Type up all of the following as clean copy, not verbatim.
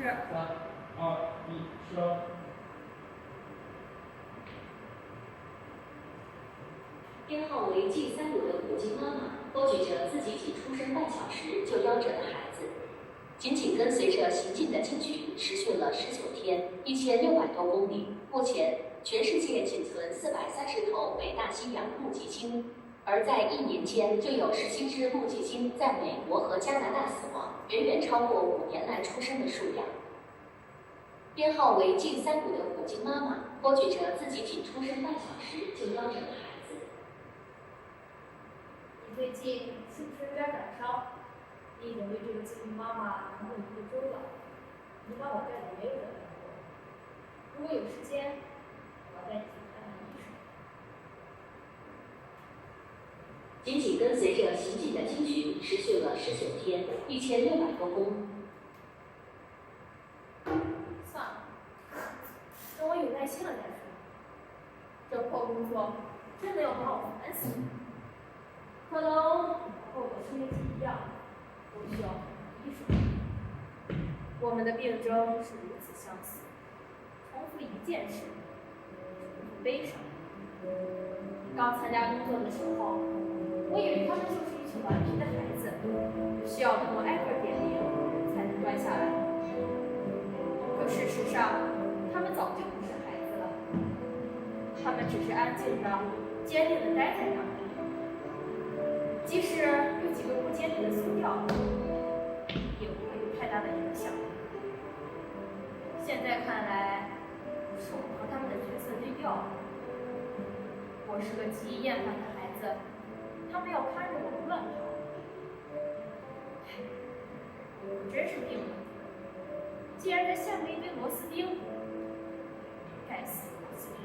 3、2、1，升。编号为 G35的母亲妈妈托举着自己仅出生半小时就夭折的孩子，紧紧跟随着行进的鲸群，持续了19天，1600多公里。目前，全世界仅存430头北大西洋目击鲸，而在1年间就有17只目击鲸在美国和加拿大死亡，远远超过5年来出生的数量。编号为 G35的母鲸妈妈托举着自己仅出生半小时就夭折的孩子。你最近是不是有点感伤？你已经为这个幸运妈妈难过1个周了。你把我带的也有点难过。如果有时间，我要带你去看看医生。紧紧跟随着行进的鲸群，持续了19天，1600多公里。算了，等我有耐心了再说。这破工作真的要把我烦死了。可能和我的身体一样，都需要看看医生。我们的病症是如此相似，重复一件事，重复悲伤。刚参加工作的时候，我以为他们就是一群顽皮的孩子，需要等我挨个点名才能端下来。可事实上，他们早就不是孩子了，他们只是安静的、坚定的待在那儿。即使有几个不坚定的松掉，也不会有太大的影响。现在看来，是我和他们的角色对调了。我是个极易厌烦的孩子，他们要看着我不乱跑。我真是命了，竟然在下面一堆螺丝钉。该死的螺丝钉！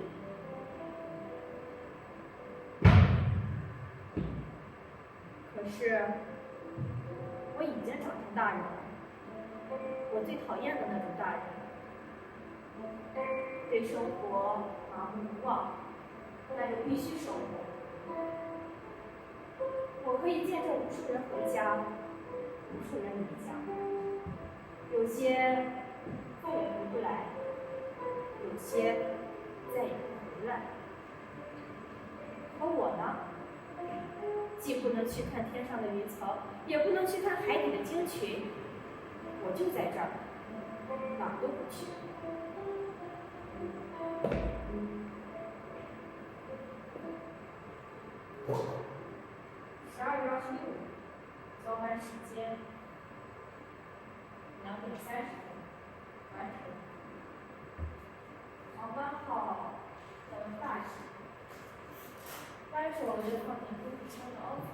可是，我已经长成大人了，我最讨厌的那种大人，对生活麻木无望，但又必须生活。我可以见证无数人回家，无数人离家，有些再也回不来，有些再也不回来。可我呢？既不能去看天上的云层，也不能去看海底的鲸群，我就在这儿，哪儿都不去。12月26日，交班时间2点30分，完成。航班号叫大喜。扳手就放进工具箱的凹槽。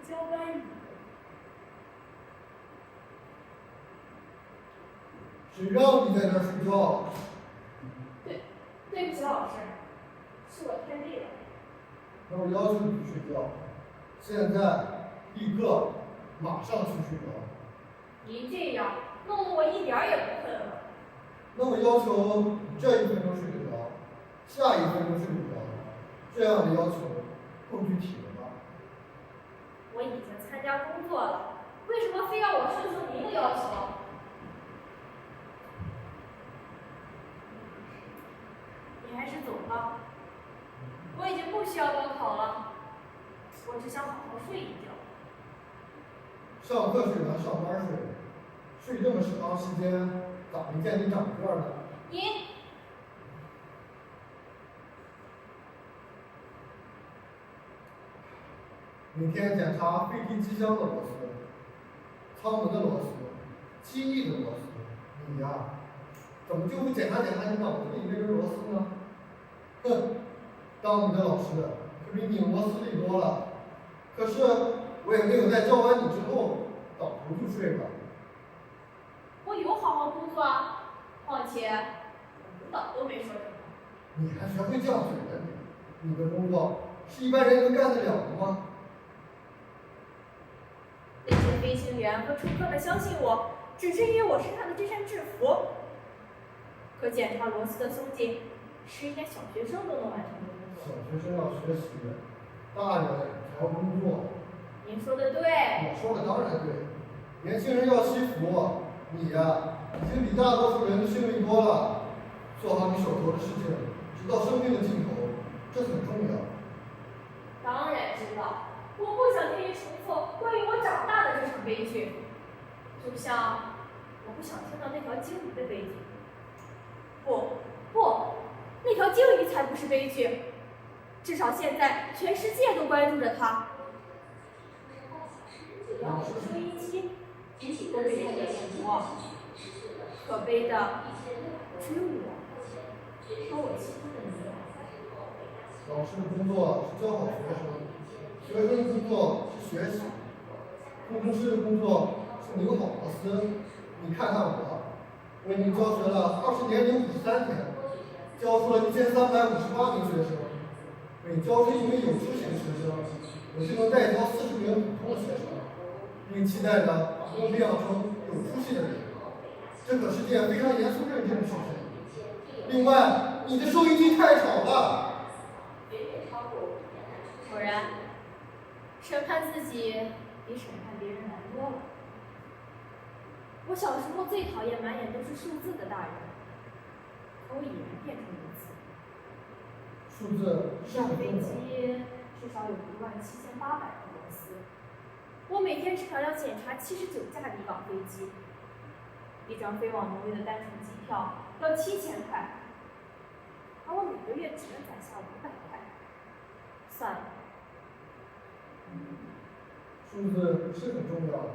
交班语。谁让你在这儿睡觉？对不起，老师，是我太累了。那我要求你睡觉，现在立刻马上去睡觉。您这样弄得我一点儿也不困了。那我要求你这1分钟睡个觉，下1分钟睡个觉，这样的要求更具体了吧？我已经参加工作了，为什么非要我顺从您的要求？你还是走吧，我已经不需要高考了，我只想好好睡一觉。上课睡完，上班睡这么长时间，咋没见你长个呢？您每天检查飞机机箱的螺丝、舱门的螺丝、机翼的螺丝，你呀，怎么就不检查你脑子里那根螺丝呢？哼，当你的老师可比拧螺丝利多了。可是我也没有在教完你之后倒头就睡吧。我有好好工作啊，况且领导都没说什么。你还学会犟嘴了你？你的工作是一般人能干得了的吗？那些飞行员和乘客们相信我，只是因为我身上的这身制服。可检查螺丝的松紧，是一连小学生都能完成的工小作。学生要学习，大人才要工作。您说的对。我说的当然对。年轻人要惜福，你呀，已经比大多数人的幸运多了。做好你手头的事情，直到生命的尽头，这很重要。当然知道，我不想天天重复关于我长大的这场悲剧，就像我不想听到那条鲸鱼的悲剧。不，那条鲸鱼才不是悲剧，至少现在全世界都关注着它。要是收音机，仅仅跟随着行进的可悲的只有我和我心中的你。老师的工作是教好学生，学生的工作是学习，工程师的工作是拧好螺丝。你看看我已经教学了20年零53天，教出了1358名学生。每教出1名有出息的学生，我就能带教40名普通的学生，并期待着把他们培养成有出息的人。这可是件非常严肃认真的事情。另外，你的收音机太吵了。果然，审判自己比审判别人难多了。我小时候最讨厌满眼都是数字的大人，可我已然变成如此。数字是上飞很重要。机至少有17800个螺丝，我每天至少要检查79架离港飞机。一张飞往挪威的单程机票要7000块，而我每个月只能攒下500块。算了。数字是很重要的，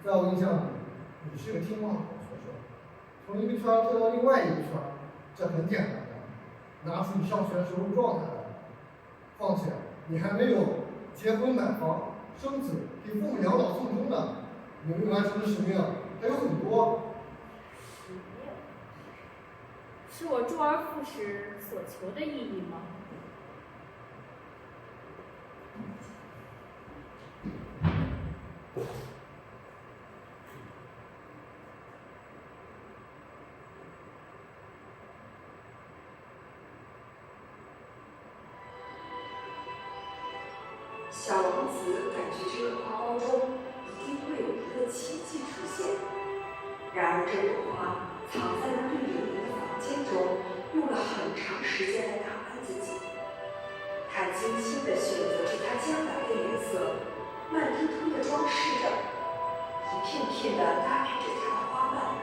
在我印象里，你是个听话的好学生。从一个圈跳到另外一个圈，这很简单的，拿出你上学时候的状态来。况且你还没有结婚买房生子，给父母养老送终呢，你未完成的使命还有很多。使命是我周而复始所求的意义吗？小王子感觉这个花苞中一定会有一个奇迹出现。然而，这朵花藏在了绿油油的房间中，用了很长时间来打扮自己。他精心地选择着它将来的颜色，慢吞吞地装饰着，一片片地搭配着它的花瓣。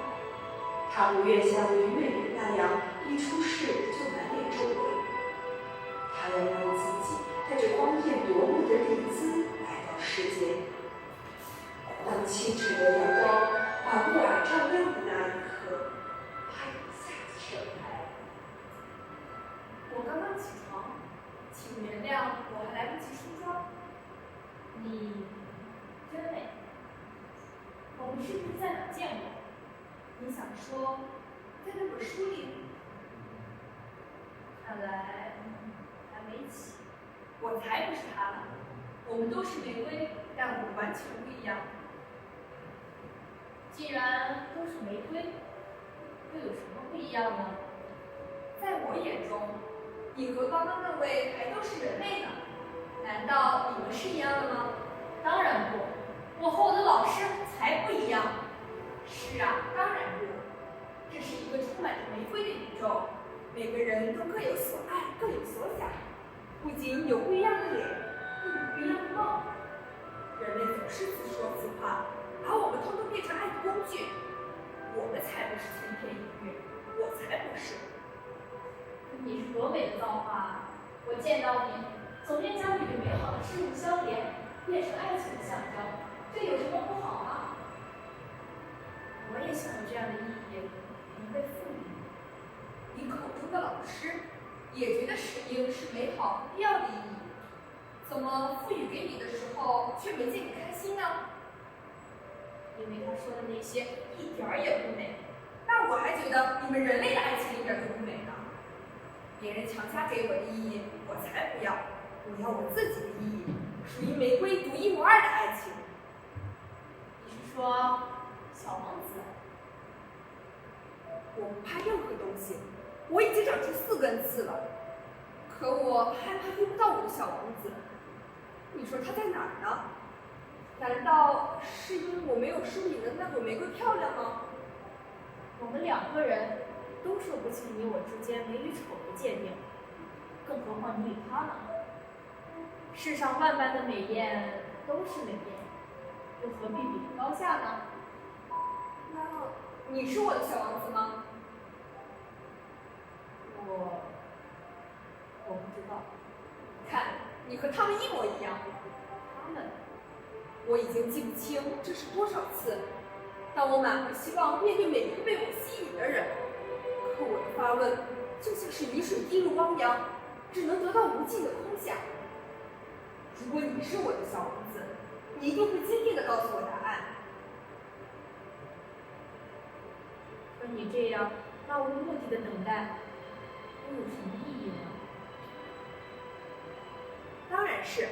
他不愿像虞美人那样一出世就满脸皱纹，他要让自己带着光艳夺目的丽姿来到世间。当清晨的阳光把木耳照亮的那一刻，他一下子盛开。我刚刚起床，请原谅我还来不及梳妆。你真美。我们是不是在哪见过？你想说，在那本书里？看来还没起。我才不是他呢。我们都是玫瑰，但我们完全不一样。既然都是玫瑰，又有什么不一样呢？在我眼中，你和刚刚那位还都是人类呢。难道你们是一样的吗？当然不，我和我的老师才不一样。是啊，当然不。这是一个充满着玫瑰的宇宙，每个人都各有所爱，各有所想，不仅有不一样的脸，更有不一样的梦。人类总是自说自话，把我们通通变成爱的工具。我们才不是千篇一律，我才不是。你是多美的造化！我见到你，总愿将与美好的事物相连，变成爱情的象征，这有什么不好吗？我也想有这样的意义，能被赋予。你口中的老师，也觉得使命是美好和必要的意义，怎么赋予给你的时候却没见你开心呢？因为他说的那些一点儿也不美，那我还觉得你们人类的爱情一点都不美呢。别人强加给我的意义，我才不要，我要我自己的意义，属于玫瑰独一无二的爱情。你是说小王子？我不怕任何东西，我已经长出4根刺了，可我害怕遇不到我的小王子。你说他在哪儿呢？难道是因为我没有书里的那朵玫瑰漂亮吗？我们2个人都说不清你我之间美与丑的界定，更何况你与他呢？世上万般的美艳都是美艳，又何必比个高下呢？那你是我的小王子吗？我不知道。看，你和他们一模一样。他们，我已经记不清这是多少次。当我满怀希望面对每一个被我吸引的人，可我的发问就像是雨水滴入汪洋，只能得到无尽的空想。如果你是我的小王子，你一定会坚定地告诉我答案。可你这样漫无目的的等待，又有什么意义呢？当然是，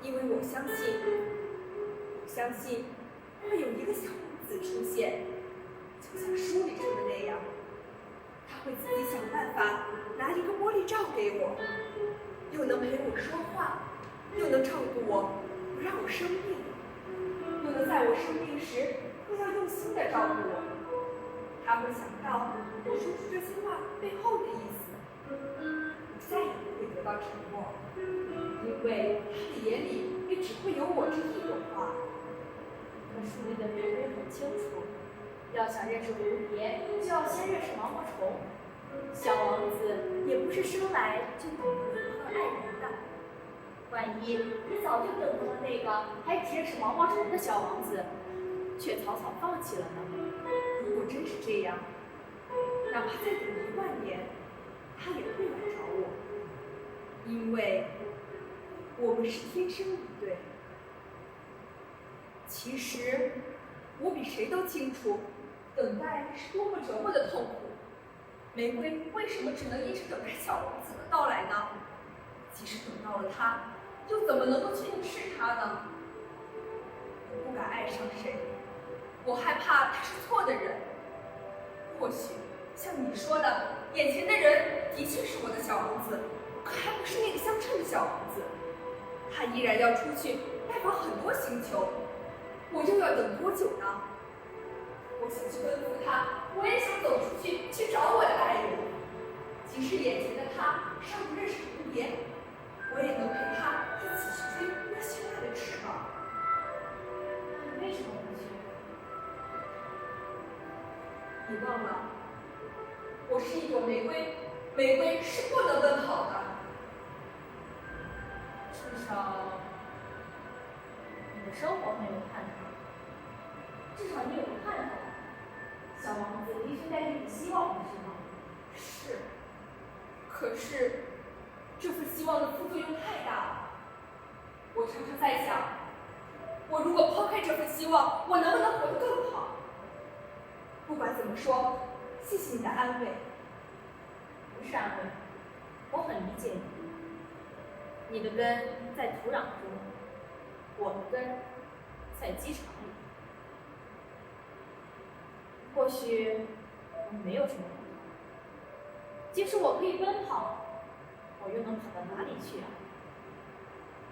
因为我相信会有一个小王子出现，就像书里说的那样，他会自己想办法拿一个玻璃罩给我，又能陪我说话，又能照顾我，不让我生病，又能在我生病时更要用心地照顾我。他会想到我说出这些话背后的意思，再也不会得到沉默，因为他的眼里也只会有我这一朵花。可书里的玫瑰很清楚，要想认识蝴蝶，就要先认识毛毛虫。小王子也不是生来就懂得如何爱人的。万一你早就等到了那个还只认识毛毛虫的小王子，却草草放弃了呢？如果真是这样，哪怕再等10000年，他也会来找我，因为我们是天生一对。其实我比谁都清楚，等待是多么折磨的痛苦。玫瑰为什么只能一直等待小王子的到来呢？即使等到了他，又怎么能够确定是他呢？我不敢爱上谁，我害怕他是错的人。或许像你说的，眼前的人的确是我的小王子，可还不是那个相称的小王子。他依然要出去拜访很多星球，我又要等多久呢？我想去奔赴他，我也想走出去找我的爱人。即使眼前的他尚不认识蝴蝶，我也能陪他一起去追那绚烂的翅膀。你为什么不去？你忘了，我是一朵玫瑰，玫瑰是不能奔跑的。至少你的生活很有盼头，至少你有个盼头。小王子一直带给你希望，不是吗？是。可是这份希望的副作用太大了。我常常在想，我如果抛开这份希望，我能不能活得更好？不管怎么说，谢谢你的安慰。不是安慰，我很理解你。你的根在土壤中，我的根在机场里。或许我们没有什么不同，即使我可以奔跑，我又能跑到哪里去啊？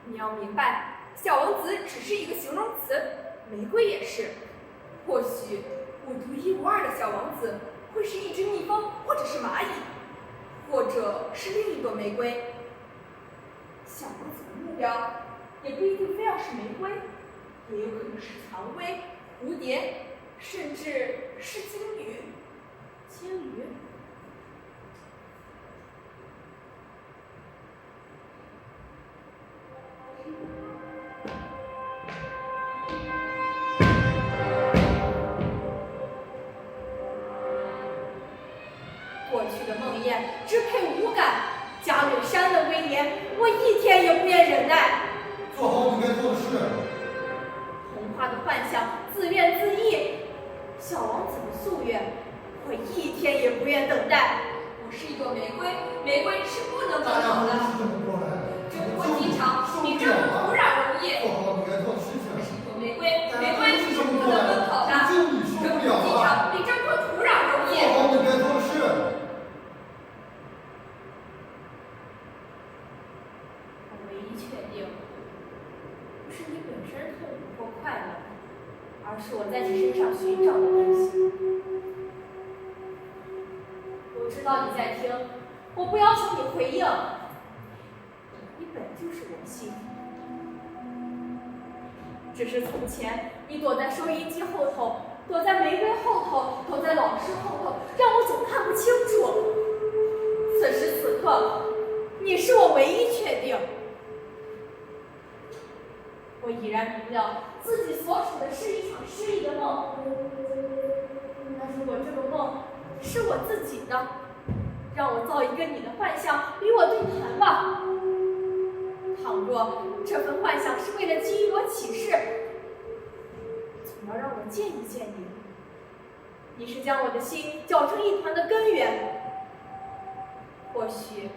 你要明白，小王子只是一个形容词，玫瑰也是。或许我独一无二的小王子会是一只蜜蜂，或者是蚂蚁，或者是另一朵玫瑰。小王子的目标也不一定非要是玫瑰，也有可能是蔷薇、蝴蝶，甚至是鲸鱼。鲸鱼？过去的梦魇支配五感，加略山的威严，我一天也不愿忍耐。做好你该做的事。童话的幻想，自怨自艾。小王子的夙愿，我一天也不愿等待。我是一朵玫瑰，玫瑰是不能奔跑的。是这么过来的，征服机场比征服土壤容易。做好你该做的事情。我是一朵玫瑰，玫瑰是不能奔跑的。就你受征服不了机场比征服土壤容易。做好你该做的事。我唯一确定，而是我在你身上寻找的东西。我知道你在听，我不要求你回应，你本就是我心。只是从前你躲在收音机后头，躲在玫瑰后头，躲在老师后头，让我总看不清楚。此时此刻，你是我唯一确定。我已然明了，自己所处的是一场诗意的梦。但如果这个梦是我自己的，让我造一个你的幻想，与我对谈吧。倘若这份幻想是为了给予我启示，总要让我见一见你。你是将我的心搅成一团的根源。或许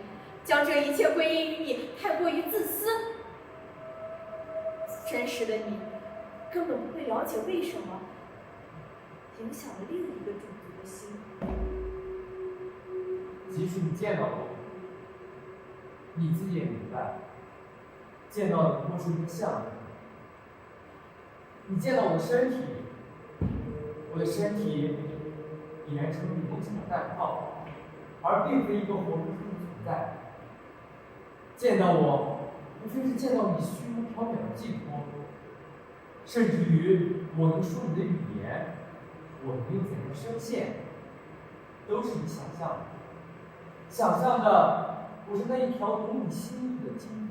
将这一切归因于你太过于自私。真实的你根本不会了解为什么影响了另一个种族的心。即使你见到我，你自己也明白，见到的不过是一个象征。你见到我的身体，我的身体已然成为你梦想的蛋泡，而并非一个活生生的存在。见到我，无非是见到你虚无缥缈的寄托，甚至于我能说你的语言，我能用怎样的声线，都是你想象的。想象的，我是那一条懂你心意的金鱼。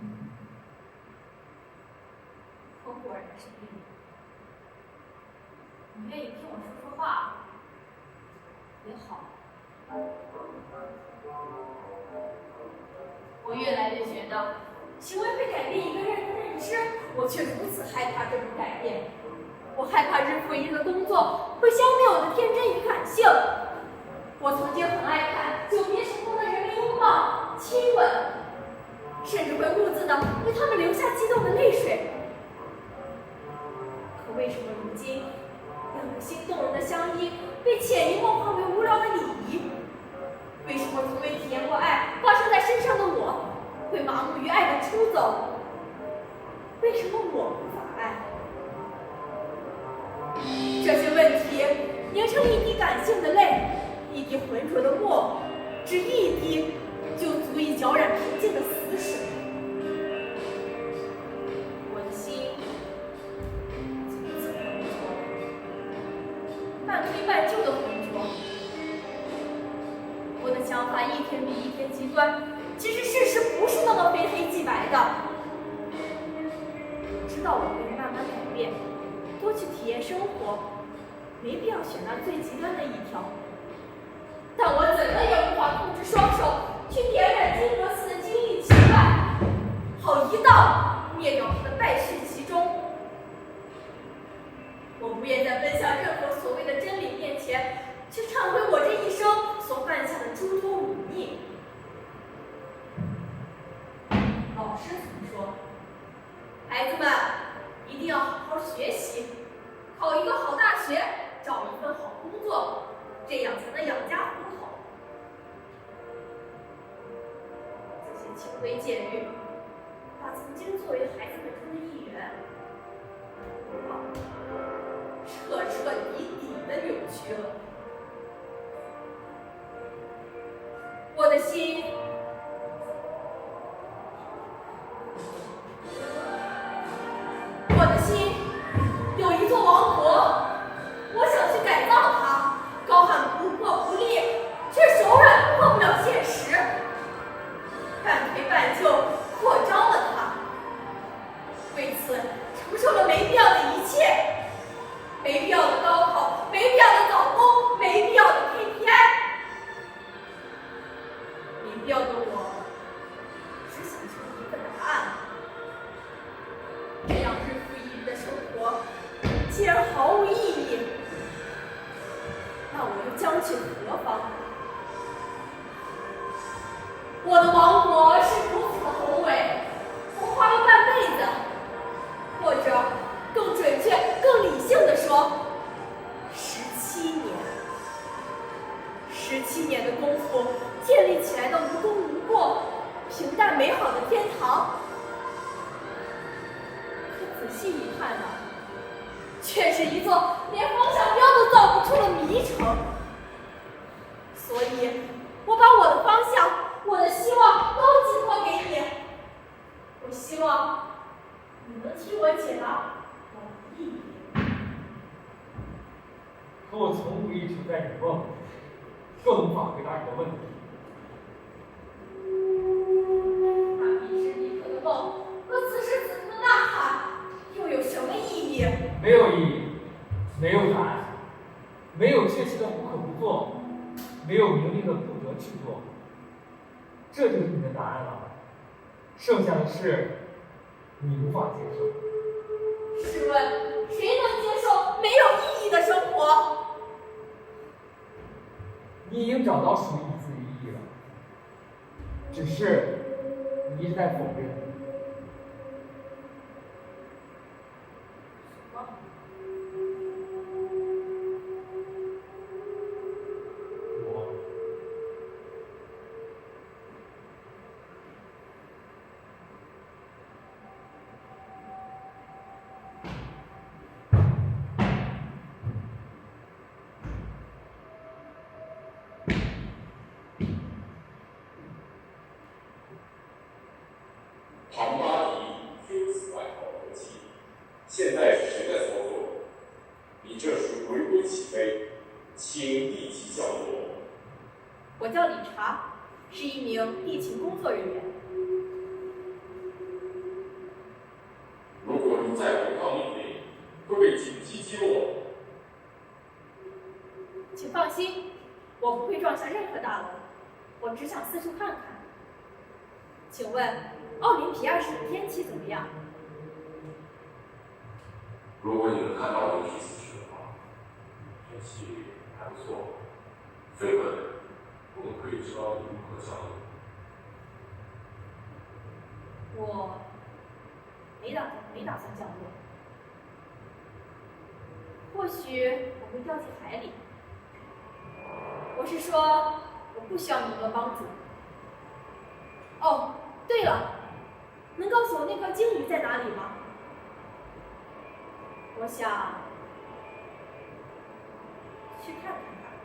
我果然是病人。你愿意听我说说话，也好。我越来越觉得，行为会改变一个人的认知，我却如此害怕这种改变。我害怕日复一日的工作会消灭我的天真与感性。我曾经很爱看久别重逢的人们拥抱、亲吻，甚至会兀自的为他们流下激动的泪水。可为什么如今，两个心动人的相依被潜移默化为无聊的礼仪？为什么从未体验过爱发生在身上的我，会麻木于爱的出走？为什么我无法爱？这些问题凝成一滴感性的泪，一滴浑浊的墨，只一滴就足以搅染平静的死水。我的心从此浑浊，半推半就的浑浊。我的想法一天比一天极端，其实事实不是那么非黑即白的。我知道我可以慢慢改变，多去体验生活，没必要选那最极端的一条。但我怎么也无法控制双手去点燃金阁寺的精益祈拜，好一道灭掉它的败絮其中。我不愿在奔向任何所谓的真理面前，去忏悔我这一生所犯下的诸多忤逆。老师曾说，孩子们一定要好好学习，考一个好大学，找一份好工作，这样才能养家糊口。这些清规戒律，把曾经作为孩子们中的一员，彻彻底底的扭曲了。我的心有一座王国，我想去改造它，高喊不破不立，却手软破不了现实，半推半就扩张了它，为此承受了没必要的一切，没必要的高考，没必要的早工，没必要的 KPI。没必要的我只想求一个答案。这样日复一日的生活既然毫无意义，那我又将去何方？我的王国是如此的宏伟，我花了半辈子，或者更准确、更理性的说，17年。17年的功夫建立起来的无功无过、平淡美好的天堂，可仔细一看呢，却却是一座连方向标都造不出的迷城。所以，我把我的方向、我的希望都寄托给你。我希望你能替我解答我的意义。可我从不一直在你梦里，更无法回答你的问题。那彼时彼刻的梦和此时此刻的呐喊又有什么意义？没有意义，没有答案，没有确切的不可不做，没有明令的不得去做。这就是你的答案了。剩下的事，你无法接受。试问，谁能接受没有意义的生活？你已经找到属于你自己的意义了，只是你一直在否认。我庞巴迪由此外号国际，现在是谁在操作？你这属回归起飞，请立即降落。我叫理查，是一名地勤工作人员。如果你再违抗命令，会被紧急击落。请放心，我不会撞下任何大楼，我只想四处看看。请问，奥林匹亚市的天气怎么样？如果你能看到我的意思是的话，天气还不错。飞本，我们可以知道你如何降落。我没打算降落，或许我会掉进海里。我是说，我不需要你的帮助。哦，对了，能告诉我那条鲸鱼在哪里吗？我想去看看它。